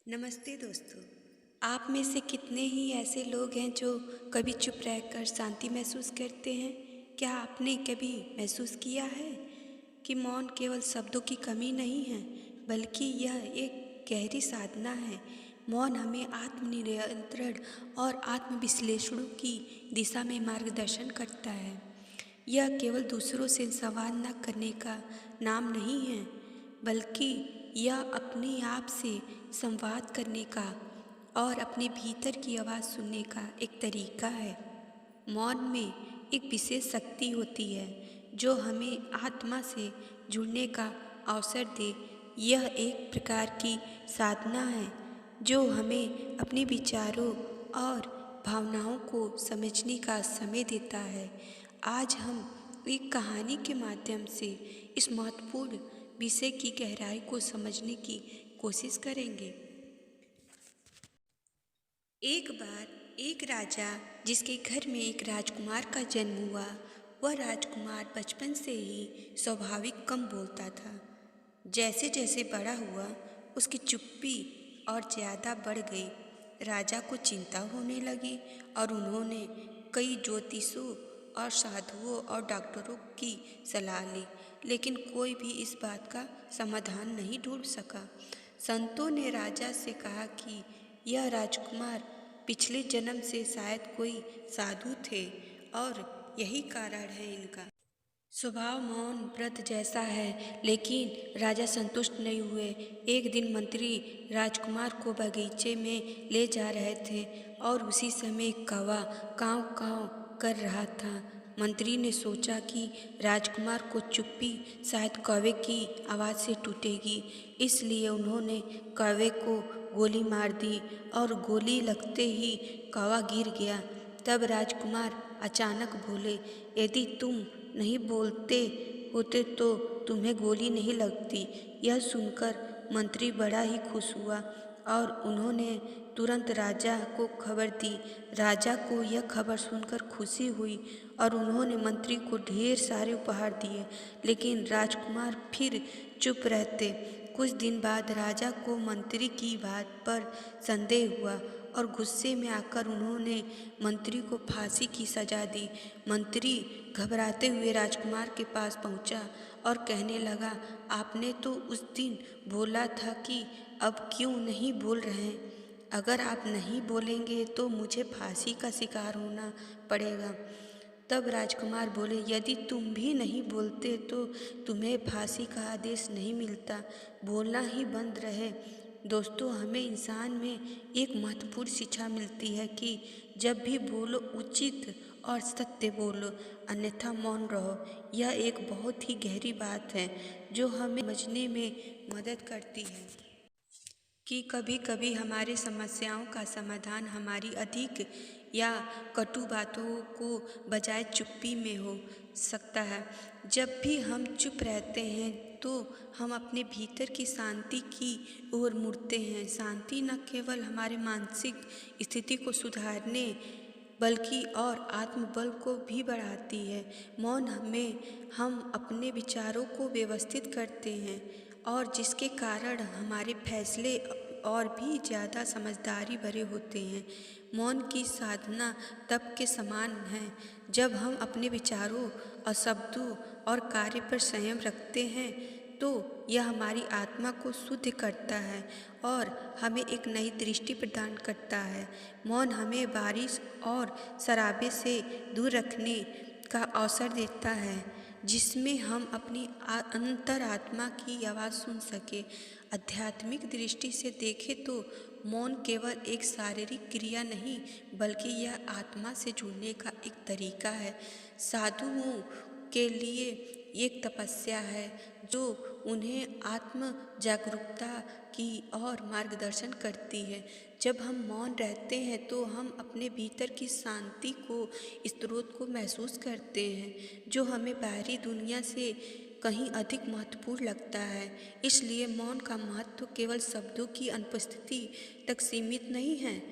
नमस्ते दोस्तों। आप में से कितने ही ऐसे लोग हैं जो कभी चुप रहकर शांति महसूस करते हैं? क्या आपने कभी महसूस किया है कि मौन केवल शब्दों की कमी नहीं है, बल्कि यह एक गहरी साधना है। मौन हमें आत्मनियंत्रण और आत्मविश्लेषणों की दिशा में मार्गदर्शन करता है। यह केवल दूसरों से संवाद न करने का नाम नहीं है, बल्कि यह अपने आप से संवाद करने का और अपने भीतर की आवाज़ सुनने का एक तरीका है। मौन में एक विशेष शक्ति होती है जो हमें आत्मा से जुड़ने का अवसर दे। यह एक प्रकार की साधना है जो हमें अपने विचारों और भावनाओं को समझने का समय देता है। आज हम एक कहानी के माध्यम से इस महत्वपूर्ण विषय की गहराई को समझने की कोशिश करेंगे। एक बार एक राजा जिसके घर में एक राजकुमार का जन्म हुआ। वह राजकुमार बचपन से ही स्वाभाविक कम बोलता था। जैसे जैसे बड़ा हुआ उसकी चुप्पी और ज़्यादा बढ़ गई। राजा को चिंता होने लगी और उन्होंने कई ज्योतिषों और साधुओं और डॉक्टरों की सलाह ली, लेकिन कोई भी इस बात का समाधान नहीं ढूंढ सका। संतों ने राजा से कहा कि यह राजकुमार पिछले जन्म से शायद कोई साधु थे और यही कारण है इनका स्वभाव मौन व्रत जैसा है। लेकिन राजा संतुष्ट नहीं हुए। एक दिन मंत्री राजकुमार को बगीचे में ले जा रहे थे और उसी समय एक कौवा काँव काँव कर रहा था। मंत्री ने सोचा कि राजकुमार को चुप्पी शायद कौवे की आवाज़ से टूटेगी, इसलिए उन्होंने कौवे को गोली मार दी और गोली लगते ही कौवा गिर गया। तब राजकुमार अचानक बोले, यदि तुम नहीं बोलते होते तो तुम्हें गोली नहीं लगती। यह सुनकर मंत्री बड़ा ही खुश हुआ और उन्होंने तुरंत राजा को खबर दी। राजा को यह खबर सुनकर खुशी हुई और उन्होंने मंत्री को ढेर सारे उपहार दिए, लेकिन राजकुमार फिर चुप रहते। कुछ दिन बाद राजा को मंत्री की बात पर संदेह हुआ और गुस्से में आकर उन्होंने मंत्री को फांसी की सजा दी। मंत्री घबराते हुए राजकुमार के पास पहुंचा और कहने लगा, आपने तो उस दिन बोला था कि अब क्यों नहीं बोल रहे? अगर आप नहीं बोलेंगे तो मुझे फांसी का शिकार होना पड़ेगा। तब राजकुमार बोले, यदि तुम भी नहीं बोलते तो तुम्हें फांसी का आदेश नहीं मिलता। बोलना ही बंद रहे। दोस्तों, हमें इंसान में एक महत्वपूर्ण शिक्षा मिलती है कि जब भी बोलो उचित और सत्य बोलो, अन्यथा मौन रहो। यह एक बहुत ही गहरी बात है जो हमें समझने में मदद करती है कि कभी कभी हमारी समस्याओं का समाधान हमारी अधिक या कटु बातों को बजाय चुप्पी में हो सकता है। जब भी हम चुप रहते हैं तो हम अपने भीतर की शांति की ओर मुड़ते हैं। शांति न केवल हमारे मानसिक स्थिति को सुधारने बल्कि और आत्मबल को भी बढ़ाती है। मौन में हम अपने विचारों को व्यवस्थित करते हैं और जिसके कारण हमारे फैसले और भी ज़्यादा समझदारी भरे होते हैं। मौन की साधना तप के समान है। जब हम अपने विचारों और शब्दों और कार्य पर संयम रखते हैं तो यह हमारी आत्मा को शुद्ध करता है और हमें एक नई दृष्टि प्रदान करता है। मौन हमें बारिश और शराबे से दूर रखने का अवसर देता है, जिसमें हम अपनी अंतरात्मा की आवाज़ सुन सके। आध्यात्मिक दृष्टि से देखें तो मौन केवल एक शारीरिक क्रिया नहीं, बल्कि यह आत्मा से जुड़ने का एक तरीका है। साधुओं के लिए एक तपस्या है जो उन्हें आत्म जागरूकता की और मार्गदर्शन करती है। जब हम मौन रहते हैं तो हम अपने भीतर की शांति को स्रोत को महसूस करते हैं, जो हमें बाहरी दुनिया से कहीं अधिक महत्वपूर्ण लगता है। इसलिए मौन का महत्व केवल शब्दों की अनुपस्थिति तक सीमित नहीं है।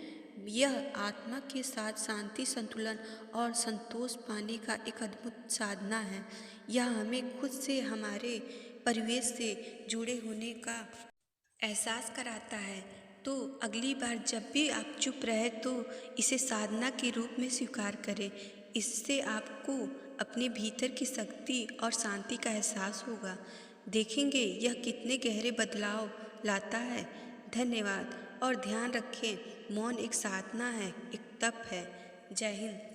यह आत्मा के साथ शांति, संतुलन और संतोष पाने का एक अद्भुत साधना है। यह हमें खुद से, हमारे परिवेश से जुड़े होने का एहसास कराता है। तो अगली बार जब भी आप चुप रहे तो इसे साधना के रूप में स्वीकार करें। इससे आपको अपने भीतर की शक्ति और शांति का एहसास होगा। देखेंगे यह कितने गहरे बदलाव लाता है। धन्यवाद और ध्यान रखें, मौन एक साधना है, एक तप है। जय हिंद।